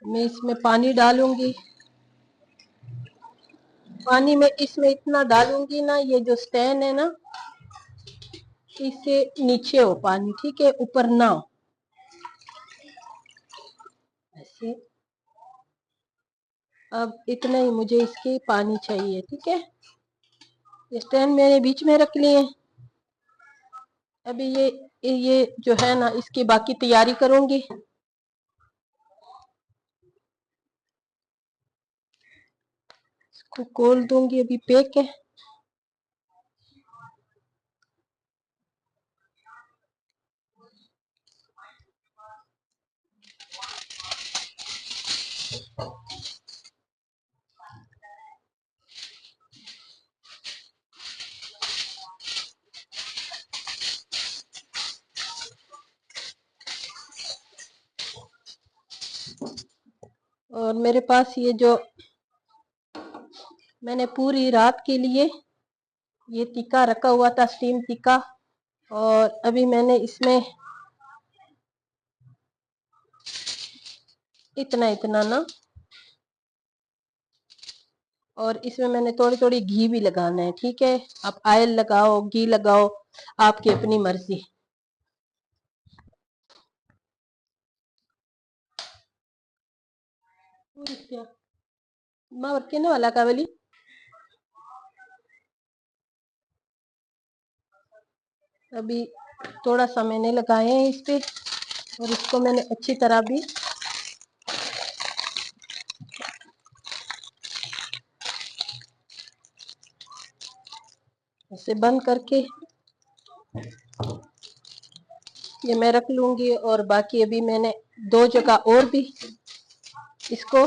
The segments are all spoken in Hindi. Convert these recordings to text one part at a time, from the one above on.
मैं इसमें पानी डालूंगी। पानी में इसमें इतना डालूंगी ना, ये जो स्टैंड है ना, इससे नीचे हो पानी, ठीक है, ऊपर ना हो ऐसे। अब इतना ही मुझे इसके पानी चाहिए, ठीक है। स्टैंड मैंने बीच में रख लिए। अभी ये जो है ना, इसकी बाकी तैयारी करूंगी। इसको खोल दूंगी, अभी पैक है। और मेरे पास ये जो मैंने पूरी रात के लिए ये टिक्का रखा हुआ था, स्टीम टिक्का, और अभी मैंने इसमें इतना इतना ना, और इसमें मैंने थोड़ी थोड़ी घी भी लगाना है, ठीक है। आप ऑयल लगाओ, घी लगाओ, आपकी अपनी मर्जी। माँ वर्केने वाला कावली। अभी थोड़ा सा मैंने लगाए हैं इस पे, और इसको मैंने अच्छी तरह भी ऐसे बंद करके ये मैं रख लूंगी। और बाकी अभी मैंने दो जगह और भी इसको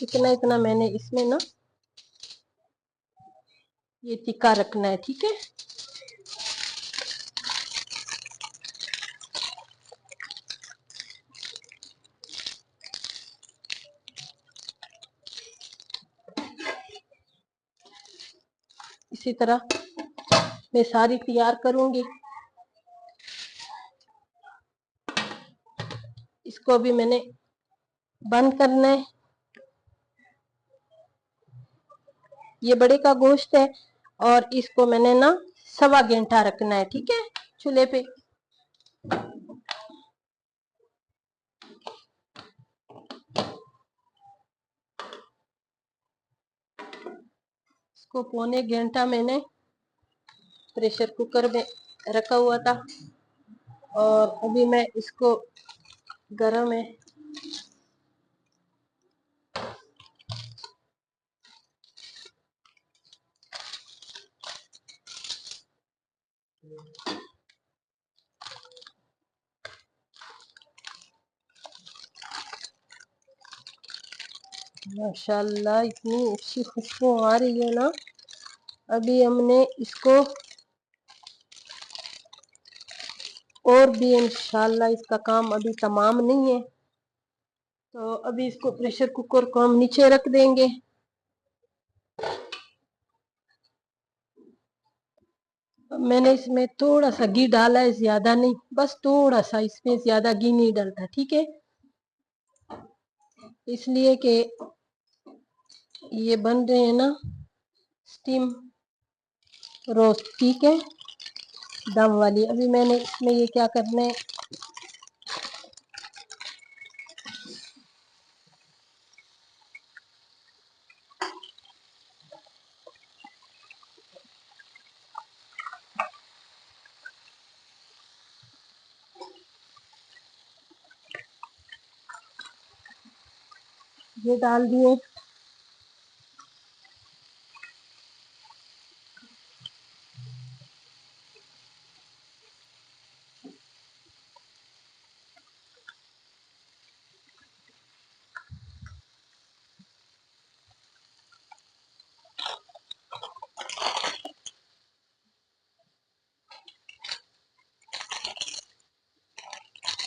इतना इतना मैंने इसमें ना ये टिक्का रखना है, ठीक है। इसी तरह मैं सारी तैयार करूंगी। इसको भी मैंने बंद करना है। ये बड़े का गोश्त है, और इसको मैंने ना 1.25 घंटा रखना है, ठीक है, चूल्हे पे। इसको 1.25 घंटा मैंने प्रेशर कुकर में रखा हुआ था, और अभी मैं इसको गरम है। माशाल्लाह इतनी अच्छी खुशबू आ रही है ना। अभी हमने इसको और भी इंशाल्लाह, इसका काम अभी तमाम नहीं है, तो अभी इसको प्रेशर कुकर को हम नीचे रख देंगे। मैंने इसमें थोड़ा सा घी डाला है, ज्यादा नहीं, बस थोड़ा सा, इसमें ज्यादा घी नहीं डालता, ठीक है। इसलिए कि ये बन रहे हैं ना स्टीम रोस्ट, ठीक है, दम वाली। अभी मैंने इसमें ये क्या करना है, ये डाल दिए।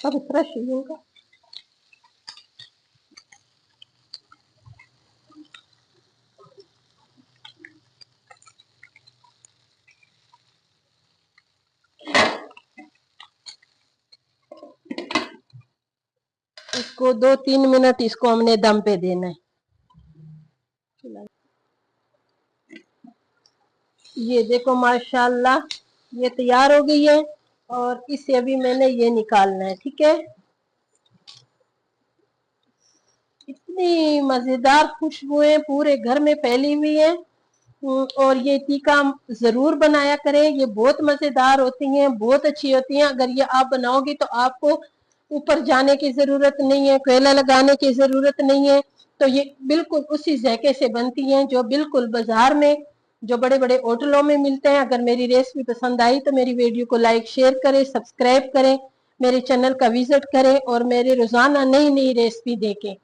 पवित्र शिवों का। इसको 2-3 मिनट इसको हमने दम पे देना है। ये देखो माशाल्लाह ये तैयार हो गई है और इसे अभी मैंने ये निकालना है। ठीक है, इतनी मजेदार खुशबुएं पूरे घर में फैली हुई है। और ये टीका जरूर बनाया करें, ये बहुत मजेदार होती हैं, बहुत अच्छी होती हैं। अगर ये आप बनाओगी तो आपको ऊपर जाने की जरूरत नहीं है, कोयला लगाने की जरूरत नहीं है। तो ये बिल्कुल उसी जायके से बनती हैं जो बिल्कुल बाजार में, जो बड़े बड़े होटलों में मिलते हैं। अगर मेरी रेसिपी पसंद आई तो मेरी वीडियो को लाइक शेयर करें, सब्सक्राइब करें, मेरे चैनल का विजिट करें और मेरे रोजाना नई नई रेसिपी देखें।